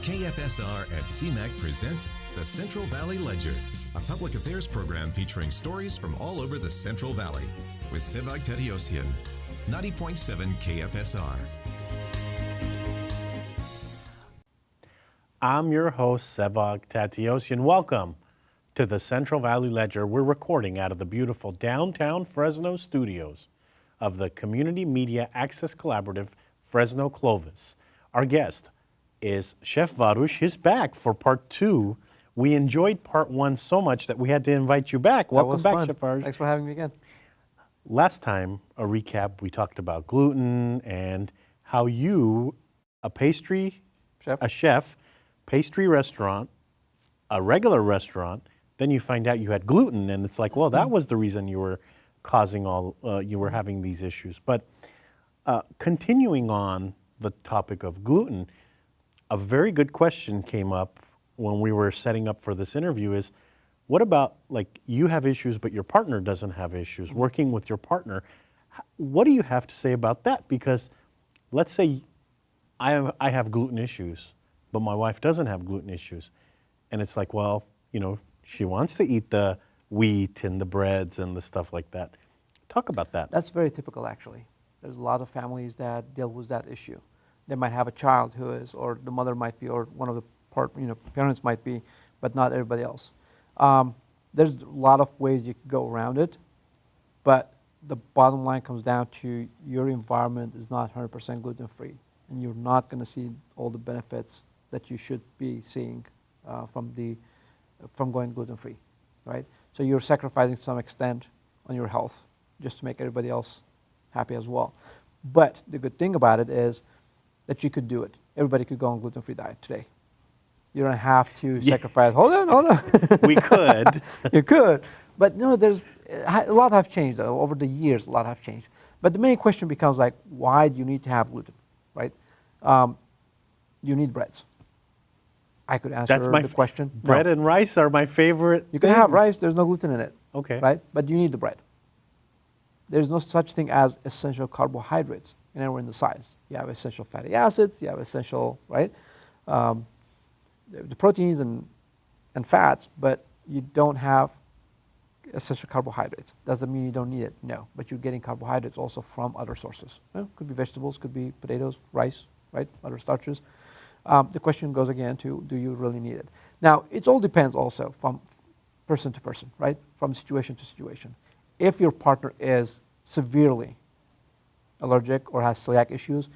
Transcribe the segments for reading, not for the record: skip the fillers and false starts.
KFSR and CMAC present the Central Valley Ledger, a public affairs program featuring stories from all over the Central Valley with Sevag Tateosian, 90.7 KFSR. I'm your host, Sevag Tateosian. Welcome to the Central Valley Ledger. We're recording out of the beautiful downtown Fresno studios of the Community Media Access Collaborative, Fresno Clovis. Our guest is Chef Varouj. He's back for part two. We enjoyed part one so much that we had to invite you back. Welcome back, fun. Chef Varouj. Thanks for having me again. Last time, a recap, we talked about gluten and how you, a chef, pastry restaurant, a regular restaurant, then you find out you had gluten, and it's like, well, that was the reason you were causing you were having these issues. But continuing on the topic of gluten, a very good question came up when we were setting up for this interview is, what about, like, you have issues but your partner doesn't have issues, working with your partner? What do you have to say about that? Because let's say I have gluten issues, but my wife doesn't have gluten issues. And it's like, well, you know, she wants to eat the wheat and the breads and the stuff like that. Talk about that. That's very typical, actually. There's a lot of families that deal with that issue. They might have a child who is, or the mother might be, or one of the parents might be, but not everybody else. There's a lot of ways you could go around it, but the bottom line comes down to your environment is not 100% gluten-free, and you're not going to see all the benefits that you should be seeing from going gluten-free, right? So you're sacrificing to some extent on your health just to make everybody else happy as well. But the good thing about it is that you could do it. Everybody could go on gluten-free diet today. You don't have to sacrifice. Hold on. We could. You could. But no, there's a lot have changed though. Over the years, a lot have changed. But the main question becomes like, why do you need to have gluten, right? You need breads. I could answer the question. Bread and rice are my favorite. You can have rice, there's no gluten in it. Okay. Right? But you need the bread. There's no such thing as essential carbohydrates anywhere in the size. You have essential fatty acids, you have essential, right? The proteins and fats, but you don't have essential carbohydrates. Doesn't mean you don't need it, no. But you're getting carbohydrates also from other sources. Could be vegetables, could be potatoes, rice, right? Other starches. The question goes again to, do you really need it? Now, it all depends also from person to person, right? From situation to situation. If your partner is severely allergic or has celiac issues,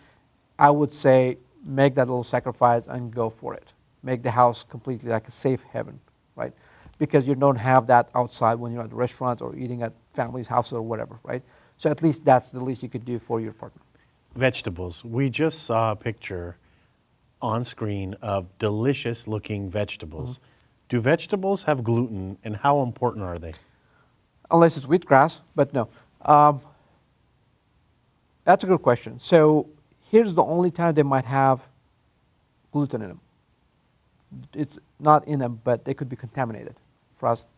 I would say make that little sacrifice and go for it. Make the house completely like a safe haven, right? Because you don't have that outside when you're at the restaurant or eating at family's house or whatever, right? So at least that's the least you could do for your partner. Vegetables. We just saw a picture on screen of delicious looking vegetables. Mm-hmm. Do vegetables have gluten, and how important are they? Unless it's wheatgrass, but no. That's a good question. So here's the only time they might have gluten in them. It's not in them, but they could be contaminated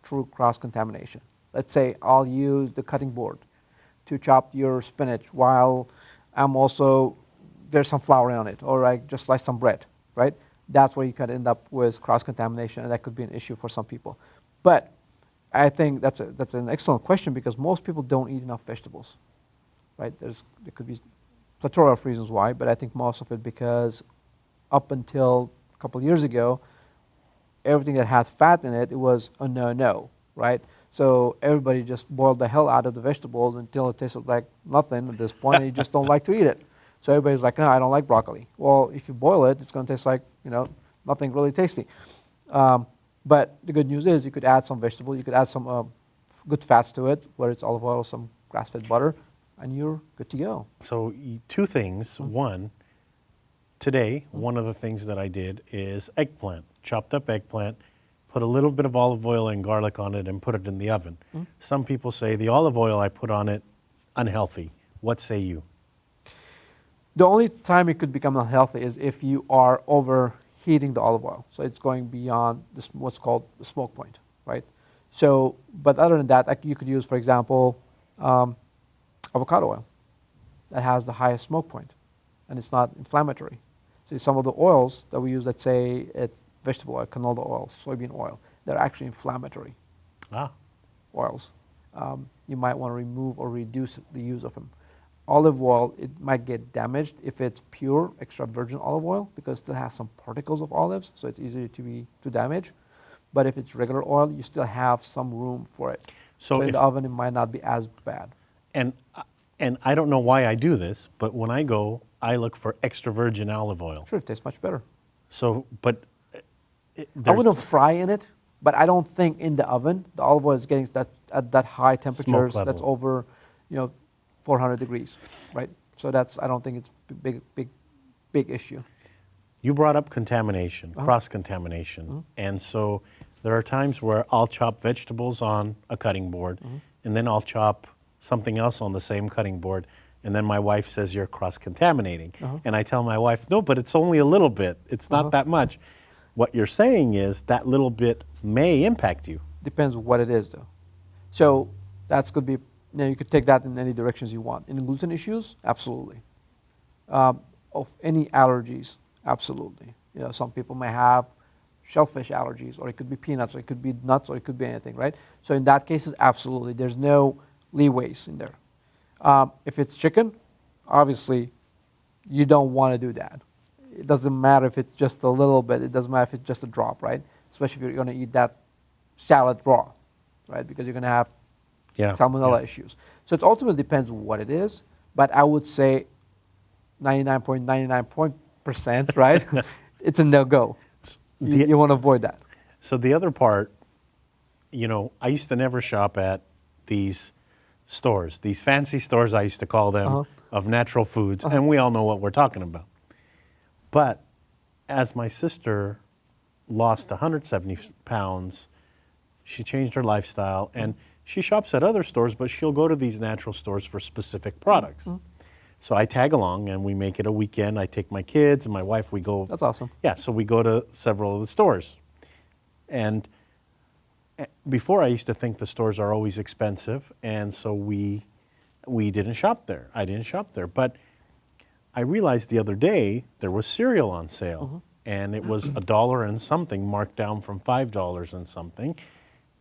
through cross-contamination. Let's say I'll use the cutting board to chop your spinach while there's some flour on it, or I just slice some bread, right? That's where you could end up with cross-contamination, and that could be an issue for some people. But I think that's an excellent question because most people don't eat enough vegetables, right? There could be plethora of reasons why, but I think most of it because up until a couple of years ago, everything that has fat in it, it was a no-no, right? So everybody just boiled the hell out of the vegetables until it tasted like nothing at this point, and you just don't like to eat it. So everybody's like, no, I don't like broccoli. Well, if you boil it, it's going to taste like, nothing really tasty. But the good news is you could add some vegetable, you could add some good fats to it, whether it's olive oil, some grass-fed butter, and you're good to go. So two things. Mm-hmm. One, today, one of the things that I did is eggplant, chopped up eggplant, put a little bit of olive oil and garlic on it and put it in the oven. Mm-hmm. Some people say the olive oil I put on it, unhealthy. What say you? The only time it could become unhealthy is if you are overheating the olive oil. So it's going beyond what's called the smoke point, right? So, but other than that, you could use, for example, avocado oil that has the highest smoke point, and it's not inflammatory. See, some of the oils that we use, let's say it's vegetable oil, canola oil, soybean oil, they're actually inflammatory oils. You might want to remove or reduce the use of them. Olive oil, it might get damaged if it's pure extra virgin olive oil because it still has some particles of olives, so it's easier to damage. But if it's regular oil, you still have some room for it. So in the oven, it might not be as bad. And I don't know why I do this, but when I go, I look for extra virgin olive oil. Sure, it tastes much better. So, but I wouldn't fry in it, but I don't think in the oven the olive oil is getting at that high temperatures. That's over, 400 degrees, right? So I don't think it's a big issue. You brought up contamination, cross-contamination. And so there are times where I'll chop vegetables on a cutting board, and then I'll chop something else on the same cutting board, and then my wife says, you're cross-contaminating. And I tell my wife, no, but it's only a little bit. It's not that much. What you're saying is that little bit may impact you. Depends what it is, though. So that's could be, you could take that in any directions you want. In gluten issues, absolutely. Of any allergies, absolutely. Some people may have shellfish allergies, or it could be peanuts, or it could be nuts, or it could be anything, right? So in that cases, absolutely. There's no leeways in there. If it's chicken, obviously, you don't want to do that. It doesn't matter if it's just a little bit. It doesn't matter if it's just a drop, right? Especially if you're going to eat that salad raw, right? Because you're going to have salmonella issues. So it ultimately depends what it is, but I would say 99.99%, right? It's a no-go. You want to avoid that. So the other part, I used to never shop at these stores, these fancy stores, I used to call them, of natural foods, and we all know what we're talking about. But as my sister lost 170 pounds, she changed her lifestyle, and she shops at other stores, but she'll go to these natural stores for specific products. So I tag along, and we make it a weekend. I take my kids and my wife, we go. That's awesome. Yeah, so we go to several of the stores. And before, I used to think the stores are always expensive, and so we didn't shop there. I didn't shop there. But I realized the other day there was cereal on sale, and it was $1 and something, marked down from $5 and something.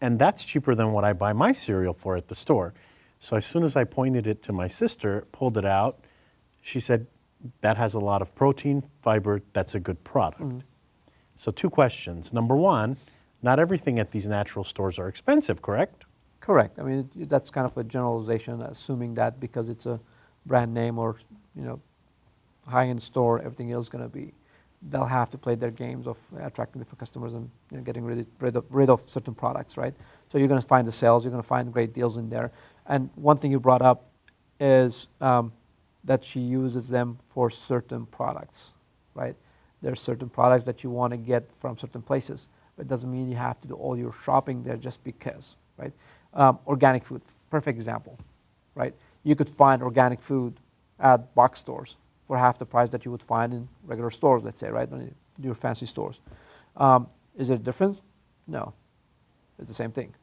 And that's cheaper than what I buy my cereal for at the store. So as soon as I pointed it to my sister, pulled it out, she said, that has a lot of protein, fiber, that's a good product. So 2 questions. Number 1, not everything at these natural stores are expensive, correct? Correct. I mean, that's kind of a generalization, assuming that because it's a brand name or, high-end store, everything else is going to be. They'll have to play their games of attracting different customers and getting rid of certain products, right? So you're going to find the sales, you're going to find great deals in there. And one thing you brought up is that she uses them for certain products, right? There's certain products that you want to get from certain places, but it doesn't mean you have to do all your shopping there just because, right? Organic food, perfect example, right? You could find organic food at box stores for half the price that you would find in regular stores, let's say, right? Your fancy stores. Is it a difference? No. It's the same thing.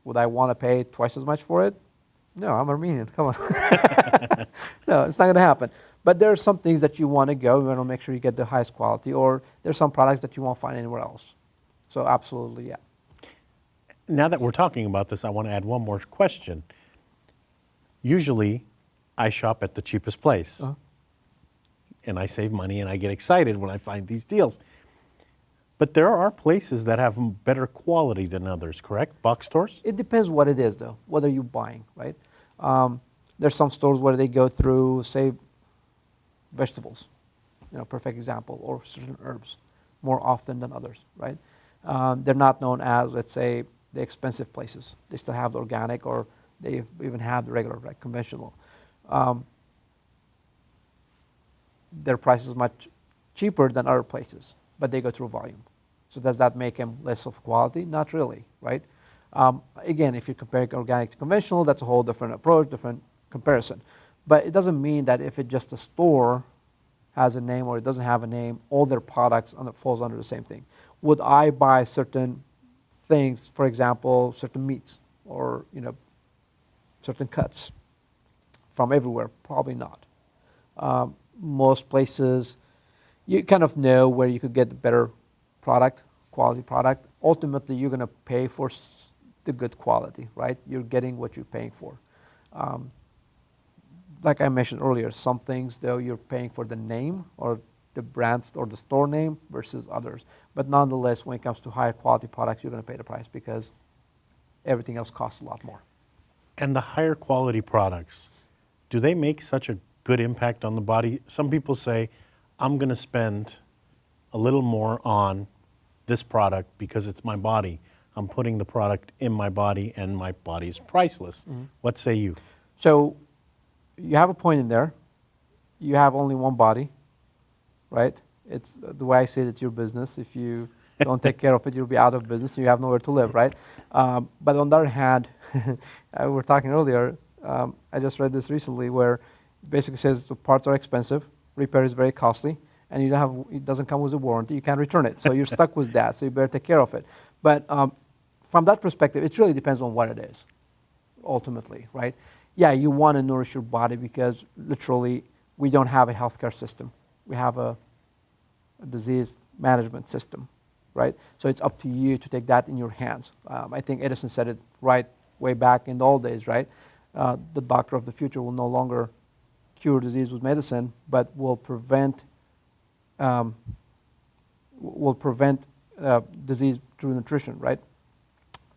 Would I want to pay twice as much for it? No, I'm Armenian. Come on. No, it's not going to happen. But there are some things that you want to go. You want to make sure you get the highest quality, or there's some products that you won't find anywhere else. So absolutely, yeah. Now that we're talking about this, I want to add one more question. Usually, I shop at the cheapest place. And I save money, and I get excited when I find these deals. But there are places that have better quality than others, correct? Box stores? It depends what it is, though. What are you buying, right? There's some stores where they go through, say, vegetables, perfect example, or certain herbs more often than others, right? They're not known as, let's say, the expensive places. They still have the organic, or they even have the regular, like conventional. Their price is much cheaper than other places, but they go through volume. So does that make them less of quality? Not really, right? Again, if you compare organic to conventional, that's a whole different approach, different comparison. But it doesn't mean that if it just a store has a name or it doesn't have a name, all their products falls under the same thing. Would I buy certain things, for example, certain meats or certain cuts from everywhere? Probably not. Most places, you kind of know where you could get the better product, quality product. Ultimately, you're going to pay for the good quality, right? You're getting what you're paying for. Like I mentioned earlier, some things, though, you're paying for the name or the brand or the store name versus others. But nonetheless, when it comes to higher quality products, you're going to pay the price because everything else costs a lot more. And the higher quality products, do they make such a good impact on the body? Some people say, I'm going to spend a little more on this product because it's my body. I'm putting the product in my body and my body's priceless. What say you? So you have a point in there. You have only one body, right? It's the way I say it, it's your business. If you don't take care of it, you'll be out of business. You have nowhere to live, right? But on the other hand, we were talking earlier, I just read this recently where it basically says the parts are expensive, repair is very costly, and you don't have, it doesn't come with a warranty. You can't return it. So you're stuck with that. So you better take care of it. But from that perspective, it really depends on what it is, ultimately, right? Yeah, you want to nourish your body because literally we don't have a healthcare system. We have a disease management system, right? So it's up to you to take that in your hands. I think Edison said it right way back in the old days, right? The doctor of the future will no longer cure disease with medicine, but will prevent disease through nutrition, right?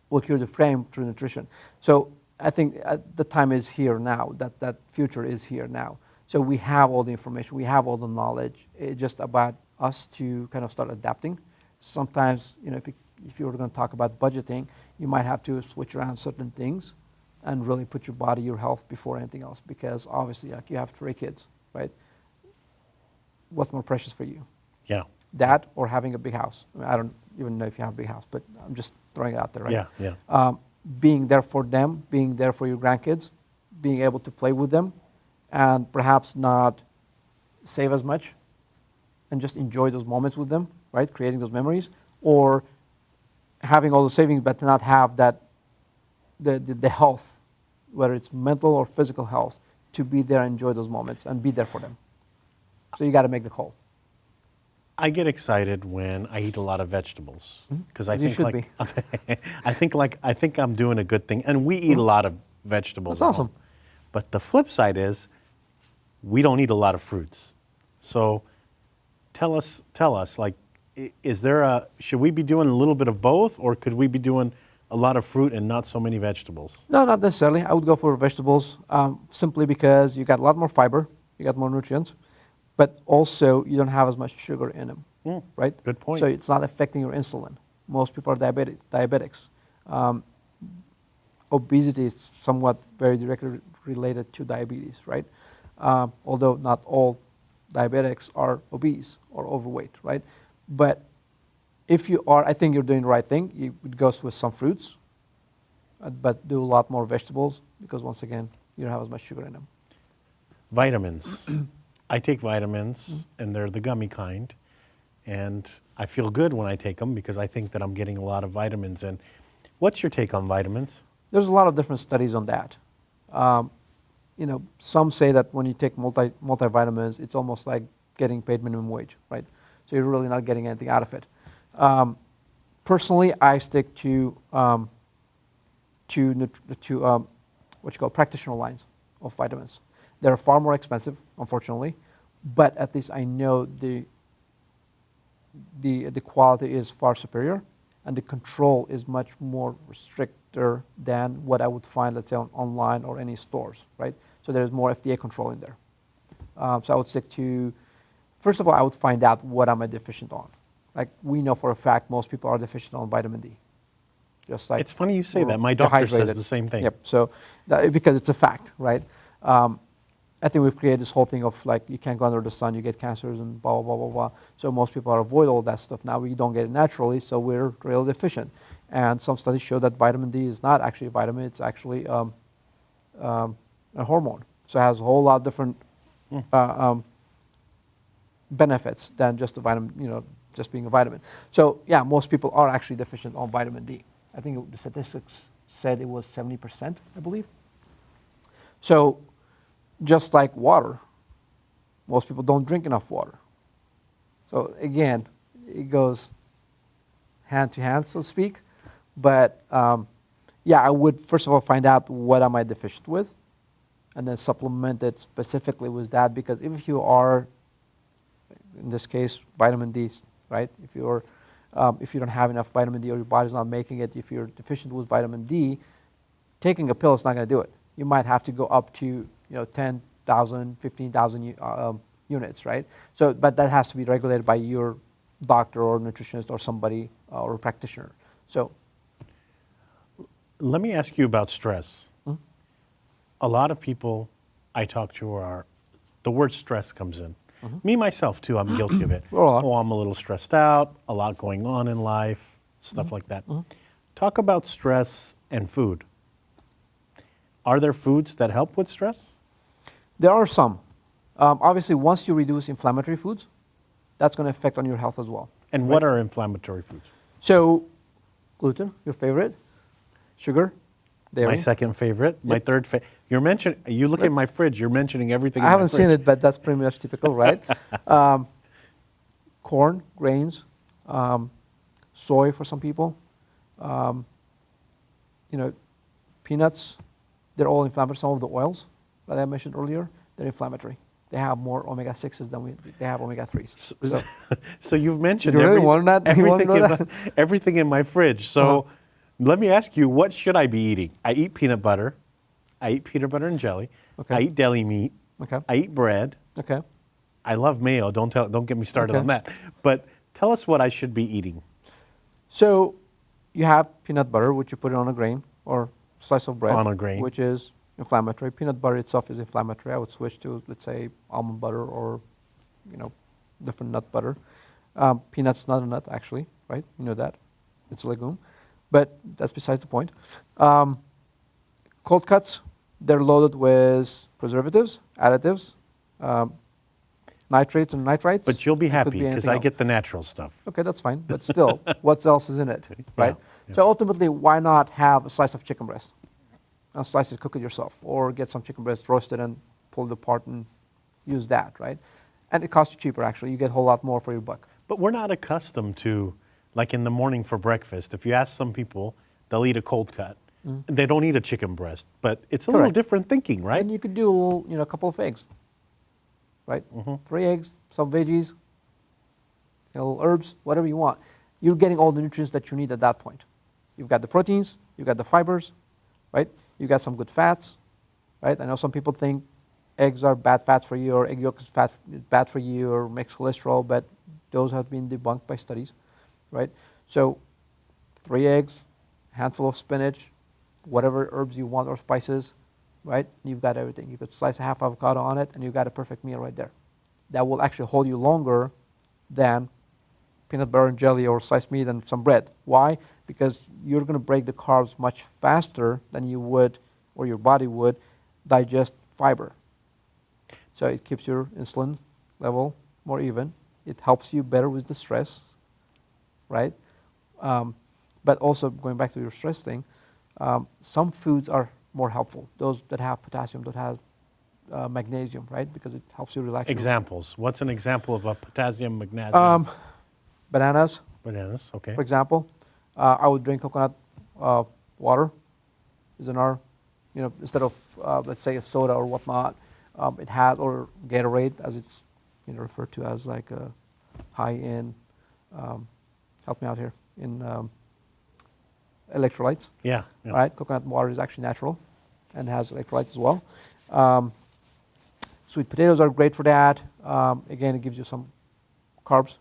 Will cure the frame through nutrition. So I think the time is here now, that future is here now. So we have all the information, we have all the knowledge. It's just about us to kind of start adapting. Sometimes, you know, if you were going to talk about budgeting, you might have to switch around certain things and really put your body, your health before anything else, because obviously, like, you have 3 kids, right? What's more precious for you? Yeah. That or having a big house? I mean, I don't even know if you have a big house, but I'm just throwing it out there, right? Yeah, yeah. Being there for them, being there for your grandkids, being able to play with them, and perhaps not save as much and just enjoy those moments with them, right? Creating those memories, or having all the savings but to not have that the health, whether it's mental or physical health, to be there and enjoy those moments and be there for them. So you got to make the call. I get excited when I eat a lot of vegetables because I You think should like I think I'm doing a good thing, and we eat a lot of vegetables. That's at awesome. home. But the flip side is we don't eat a lot of fruits. So tell us, like, is there should we be doing a little bit of both, or could we be doing a lot of fruit and not so many vegetables? No, not necessarily. I would go for vegetables simply because you got a lot more fiber, you got more nutrients, but also you don't have as much sugar in them, right? Good point. So it's not affecting your insulin. Most people are diabetics. Obesity is somewhat very directly related to diabetes, right? Although not all diabetics are obese or overweight, right? But if you are, I think you're doing the right thing. You would go with some fruits, but do a lot more vegetables because, once again, you don't have as much sugar in them. Vitamins. I take vitamins, and they're the gummy kind, and I feel good when I take them because I think that I'm getting a lot of vitamins in. What's your take on vitamins? There's a lot of different studies on that. You know, some say that when you take multivitamins, it's almost like getting paid minimum wage, right? So you're really not getting anything out of it. Personally, I stick to what you call practitioner lines of vitamins. They're far more expensive, unfortunately, but at least I know the quality is far superior, and the control is much more stricter than what I would find, let's say, online or any stores, right? So there's more FDA control in there. So I would stick to, first of all, I would find out what am I deficient on. Like, we know for a fact most people are deficient on vitamin D. Just like, it's funny you say that. My doctor says the same thing. Yep. So because it's a fact, right? I think we've created this whole thing of, like, you can't go under the sun, you get cancers and blah, blah, blah, blah, blah. So most people avoid all that stuff. Now we don't get it naturally, so we're really deficient. And some studies show that vitamin D is not actually a vitamin, it's actually a hormone. So it has a whole lot of different benefits than just a vitamin, you know, just being a vitamin. So yeah, most people are actually deficient on vitamin D. I think the statistics said it was 70%, I believe. So just like water, most people don't drink enough water. So again, it goes hand to hand, so to speak. But yeah, I would first of all find out what am I deficient with, and then supplement it specifically with that. Because if you are, in this case, vitamin D, right? If you don't have enough vitamin D or your body's not making it, if you're deficient with vitamin D, taking a pill is not going to do it. You might have to go up to 10,000, 15,000 units, right? So, but that has to be regulated by your doctor or nutritionist or somebody or a practitioner. So, let me ask you about stress. Mm-hmm. A lot of people I talk to the word stress comes in. Mm-hmm. Me, myself, too, I'm guilty of it. Oh, I'm a little stressed out, a lot going on in life, stuff like that. Mm-hmm. Talk about stress and food. Are there foods that help with stress? There are some. Obviously, once you reduce inflammatory foods, that's going to affect on your health as well. And right? What are inflammatory foods? So, gluten, your favorite, sugar, dairy. My second favorite, yep. My third favorite. You look at my fridge, you're mentioning everything I haven't seen it, but that's pretty much typical, right? Corn, grains, soy for some people, peanuts, they're all inflammatory. Some of the oils that I mentioned earlier, they're inflammatory. They have more omega-6s than they have omega-3s. So you've mentioned you really want that? everything in my fridge. So let me ask you, what should I be eating? I eat peanut butter. I eat peanut butter and jelly. Okay. I eat deli meat. Okay. I eat bread. Okay. I love mayo. Don't get me started on that. But tell us what I should be eating. So you have peanut butter, which you put it on a grain or slice of bread. On a grain. Which is inflammatory. Peanut butter itself is inflammatory. I would switch to, let's say, almond butter or, different nut butter. Peanut's not a nut, actually, right? You know that. It's a legume. But that's besides the point. Cold cuts, they're loaded with preservatives, additives, nitrates and nitrites. But you'll be happy because I get the natural stuff. Okay, that's fine. But still, what else is in it, right? Yeah. So ultimately, why not have a slice of chicken breast? And slice it, cook it yourself. Or get some chicken breast, roast it, and pull it apart and use that, right? And it costs you cheaper, actually. You get a whole lot more for your buck. But we're not accustomed to, like in the morning for breakfast, if you ask some people, they'll eat a cold cut. Mm-hmm. They don't eat a chicken breast, but it's a little different thinking, right? And you could do, a couple of eggs, right? Mm-hmm. 3 eggs, some veggies, little herbs, whatever you want. You're getting all the nutrients that you need at that point. You've got the proteins, you've got the fibers, right? You got some good fats, right? I know some people think eggs are bad fats for you, or egg yolk is bad for you, or makes cholesterol, but those have been debunked by studies, right? So 3 eggs, handful of spinach, whatever herbs you want or spices, right? You've got everything. You could slice a half avocado on it, and you've got a perfect meal right there. That will actually hold you longer than peanut butter and jelly or sliced meat and some bread. Why? Because you're going to break the carbs much faster than you would, or your body would, digest fiber. So it keeps your insulin level more even. It helps you better with the stress, right? But also, going back to your stress thing, some foods are more helpful. Those that have potassium, that have magnesium, right? Because it helps you relax. Examples. What's an example of a potassium, magnesium? Bananas. Bananas, okay. For example, I would drink coconut water. Is in our, instead of let's say a soda or whatnot, it has, or Gatorade, as it's referred to as like a high in. Help me out here in electrolytes. Yeah. Right. Coconut water is actually natural, and has electrolytes as well. Sweet potatoes are great for that. Again, it gives you some carbs,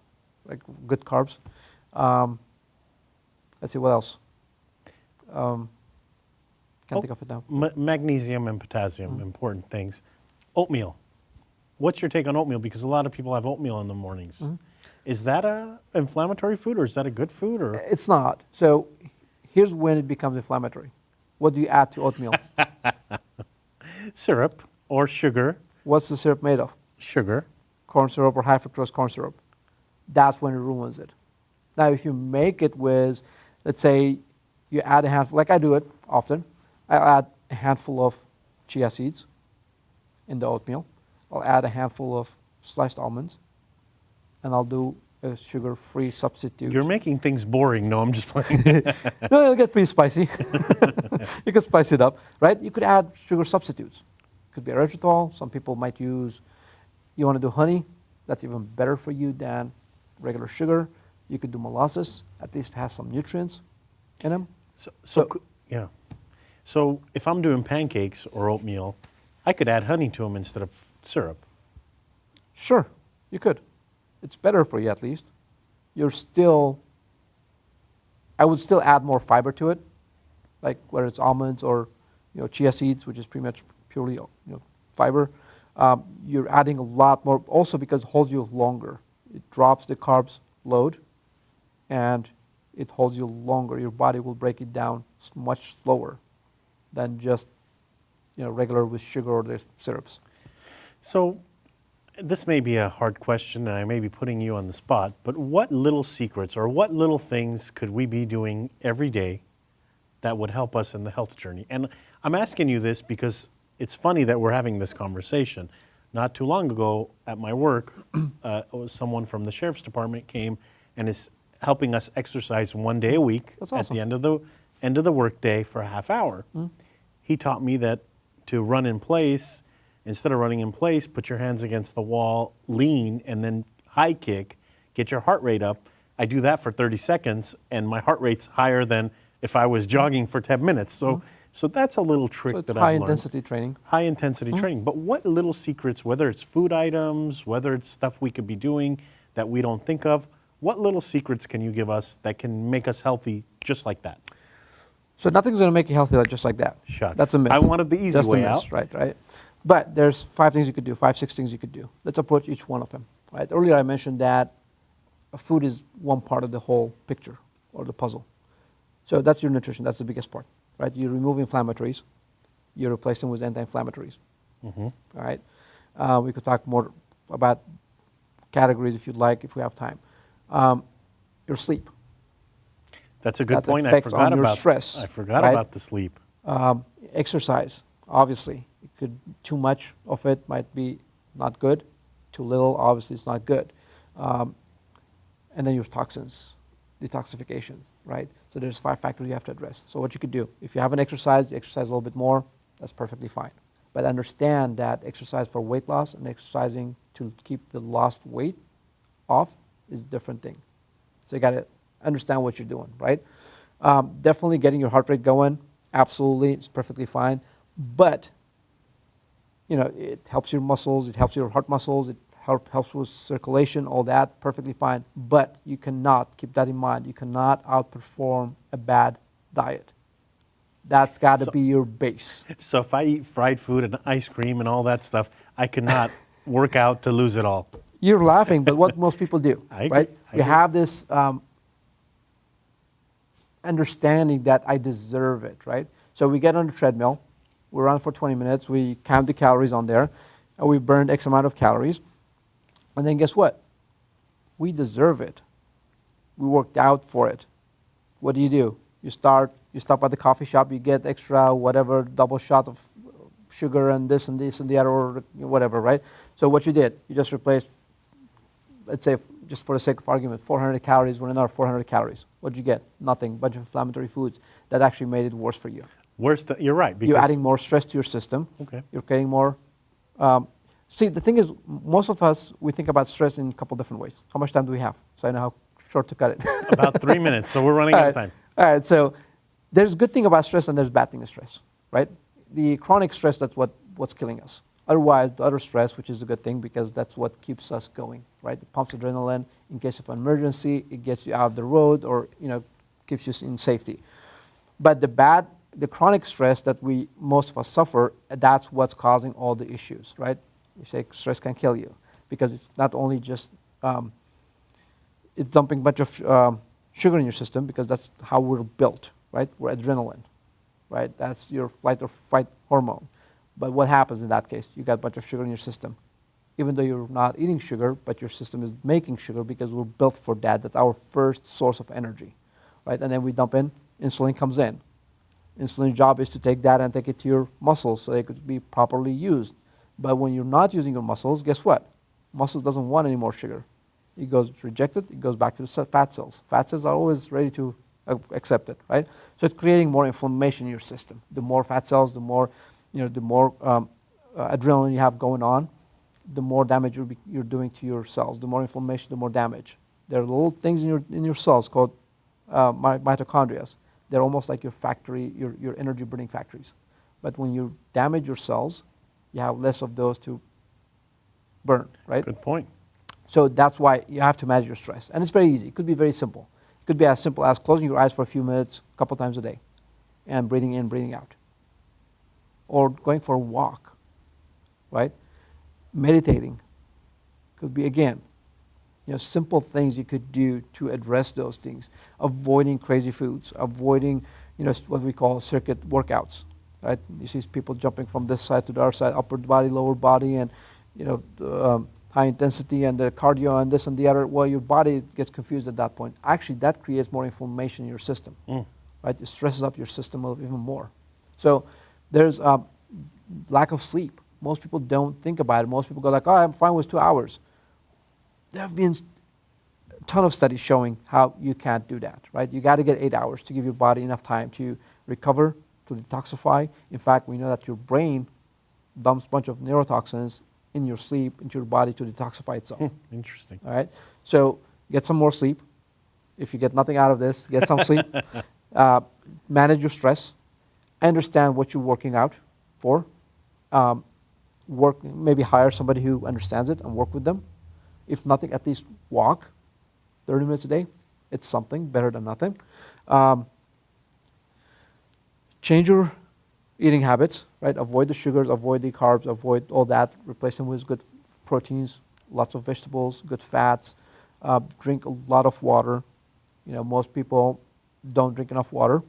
like good carbs. Let's see what else. Can't think of it now. Magnesium and potassium, important things. Oatmeal. What's your take on oatmeal? Because a lot of people have oatmeal in the mornings. Mm-hmm. Is that a inflammatory food, or is that a good food? Or it's not. So here's when it becomes inflammatory. What do you add to oatmeal? Syrup or sugar. What's the syrup made of? Sugar. Corn syrup or high fructose corn syrup. That's when it ruins it. Now, if you make it with, let's say, you add a handful, like I do it often, I add a handful of chia seeds in the oatmeal. I'll add a handful of sliced almonds, and I'll do a sugar-free substitute. You're making things boring. No, I'm just playing. No, it'll get pretty spicy. You can spice it up, right? You could add sugar substitutes. Could be erythritol. Some people might use, you want to do honey, that's even better for you than regular sugar. You could do molasses, at least it has some nutrients in them. Yeah. So if I'm doing pancakes or oatmeal, I could add honey to them instead of syrup. Sure, you could. It's better for you at least. You're still, I would still add more fiber to it, like whether it's almonds or chia seeds, which is pretty much purely fiber. You're adding a lot more, also because it holds you longer. It drops the carbs load, and it holds you longer. Your body will break it down much slower than just regular with sugar or the syrups. So this may be a hard question, and I may be putting you on the spot, but what little secrets or what little things could we be doing every day that would help us in the health journey? And I'm asking you this because it's funny that we're having this conversation. Not too long ago at my work, someone from the sheriff's department came and is helping us exercise one day a week. That's awesome. At the end of the work day for a half hour. He taught me that to run in place, instead of running in place, put your hands against the wall, lean, and then high kick, get your heart rate up. I do that for 30 seconds, and my heart rate's higher than if I was jogging for 10 minutes. So that's a little trick So it's that I've learned. high-intensity training. High-intensity training. But what little secrets, whether it's food items, whether it's stuff we could be doing that we don't think of, what little secrets can you give us that can make us healthy just like that? So nothing's going to make you healthy just like that. Shucks. That's a myth. I wanted the easy That's way a myth, out. Right. But there's 5 things you could do, 5, 6 things you could do. Let's approach each one of them. Right. Earlier I mentioned that food is one part of the whole picture or the puzzle. So that's your nutrition. That's the biggest part. Right. You remove inflammatories. You replace them with anti-inflammatories. All right. We could talk more about categories if you'd like, if we have time. Your sleep. That's a good point. I Affects forgot on your about stress. I forgot right? about the sleep. Exercise, obviously. Too much of it might be not good. Too little, obviously, it's not good. And then your toxins, detoxification, right? So there's 5 factors you have to address. So what you could do, if you haven't exercised, you exercise a little bit more, that's perfectly fine. But understand that exercise for weight loss and exercising to keep the lost weight off is a different thing. So you got to understand what you're doing, right? Definitely getting your heart rate going, absolutely, it's perfectly fine. But, it helps your muscles, it helps your heart muscles, it helps with circulation, all that, perfectly fine. But you cannot, keep that in mind, you cannot outperform a bad diet. That's got to be your base. So if I eat fried food and ice cream and all that stuff, I cannot work out to lose it all. You're laughing, but what most people do, I right? agree. We have this understanding that I deserve it, right? So we get on the treadmill, we run for 20 minutes, we count the calories on there, and we burned X amount of calories. And then guess what? We deserve it. We worked out for it. What do? You stop at the coffee shop, you get extra whatever, double shot of sugar and this and this and the other, or whatever, right? So what you did, you just replaced, let's say, just for the sake of argument, 400 calories with another 400 calories. What did you get? Nothing. Bunch of inflammatory foods that actually made it worse for you. You're right. You're adding more stress to your system. Okay. You're getting more. See, the thing is, most of us, we think about stress in a couple different ways. How much time do we have? So I know how short to cut it. About 3 minutes, so we're running out of time. All right, so there's good thing about stress and there's bad thing of stress, right? The chronic stress, that's what's killing us. Otherwise, the other stress, which is a good thing because that's what keeps us going, right? It pumps adrenaline in case of an emergency, it gets you out of the road or, keeps you in safety. But the chronic stress that most of us suffer, that's what's causing all the issues, right? We say stress can kill you because it's not only just, it's dumping a bunch of sugar in your system because that's how we're built, right? We're adrenaline, right? That's your flight or fight hormone. But what happens in that case? You got a bunch of sugar in your system. Even though you're not eating sugar, but your system is making sugar because we're built for that. That's our first source of energy, right? And then we dump in, insulin comes in. Insulin's job is to take that and take it to your muscles so they could be properly used. But when you're not using your muscles, guess what? Muscles doesn't want any more sugar. It goes rejected, it goes back to the fat cells. Fat cells are always ready to accept it, right? So it's creating more inflammation in your system. The more fat cells, the more, adrenaline you have going on, the more damage you're doing to your cells. The more inflammation, the more damage. There are little things in your cells called mitochondria. They're almost like your factory, your energy burning factories. But when you damage your cells, you have less of those to burn, right? Good point. So that's why you have to manage your stress. And it's very easy. It could be very simple. It could be as simple as closing your eyes for a few minutes, a couple times a day, and breathing in, breathing out. Or going for a walk, right? Meditating could be, again, simple things you could do to address those things. Avoiding crazy foods, avoiding, what we call circuit workouts, right? You see people jumping from this side to the other side, upper body, lower body, and, high intensity and the cardio and this and the other. Well, your body gets confused at that point. Actually, that creates more inflammation in your system, right? It stresses up your system even more. So there's lack of sleep. Most people don't think about it. Most people go like, oh, I'm fine with 2 hours. There have been a ton of studies showing how you can't do that, right? You got to get 8 hours to give your body enough time to recover, to detoxify. In fact, we know that your brain dumps a bunch of neurotoxins in your sleep into your body to detoxify itself. Interesting. All right? So get some more sleep. If you get nothing out of this, get some sleep. Manage your stress. Understand what you're working out for. Maybe hire somebody who understands it and work with them. If nothing, at least walk 30 minutes a day. It's something better than nothing. Change your eating habits, right? Avoid the sugars, avoid the carbs, avoid all that. Replace them with good proteins, lots of vegetables, good fats. Drink a lot of water. Most people don't drink enough water.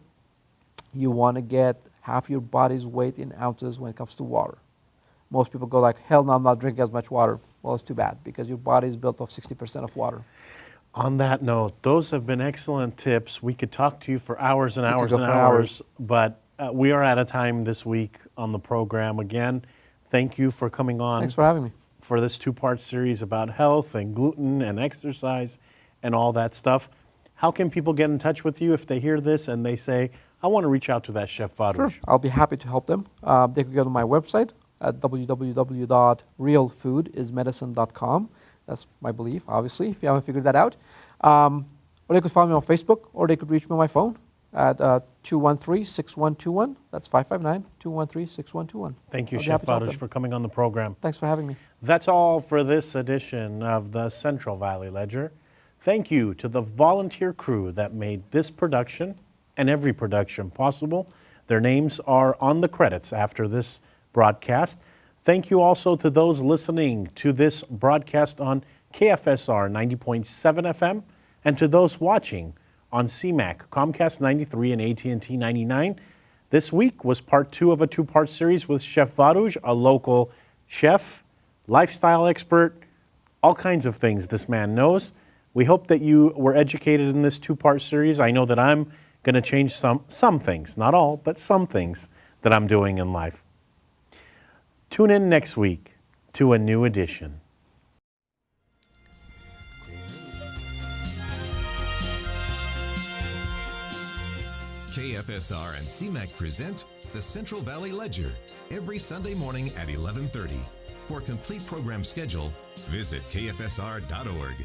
You want to get half your body's weight in ounces when it comes to water. Most people go like, hell no, I'm not drinking as much water. Well, it's too bad because your body is built of 60% of water. On that note, those have been excellent tips. We could talk to you for hours and hours and hours, but we are out of time this week on the program. Again, thank you for coming on. Thanks for having me. For this 2-part series about health and gluten and exercise and all that stuff. How can people get in touch with you if they hear this and they say, I want to reach out to that Chef Varouj? Sure, I'll be happy to help them. They could go to my website at www.realfoodismedicine.com. That's my belief, obviously, if you haven't figured that out. Or they could follow me on Facebook, or they could reach me on my phone at 213-6121. That's 559-213-6121. Thank you, Chef Varouj, for coming on the program. Thanks for having me. That's all for this edition of the Central Valley Ledger. Thank you to the volunteer crew that made this production and every production possible. Their names are on the credits after this broadcast. Thank you also to those listening to this broadcast on KFSR 90.7 FM and to those watching on CMAC, Comcast 93 and AT&T 99. This week was part 2 of a 2-part series with Chef Varouj, a local chef, lifestyle expert, all kinds of things this man knows. We hope that you were educated in this 2-part series. I know that I'm going to change some things, not all, but some things that I'm doing in life. Tune in next week to a new edition. KFSR and CMAC present the Central Valley Ledger every Sunday morning at 11:30. For a complete program schedule, visit kfsr.org.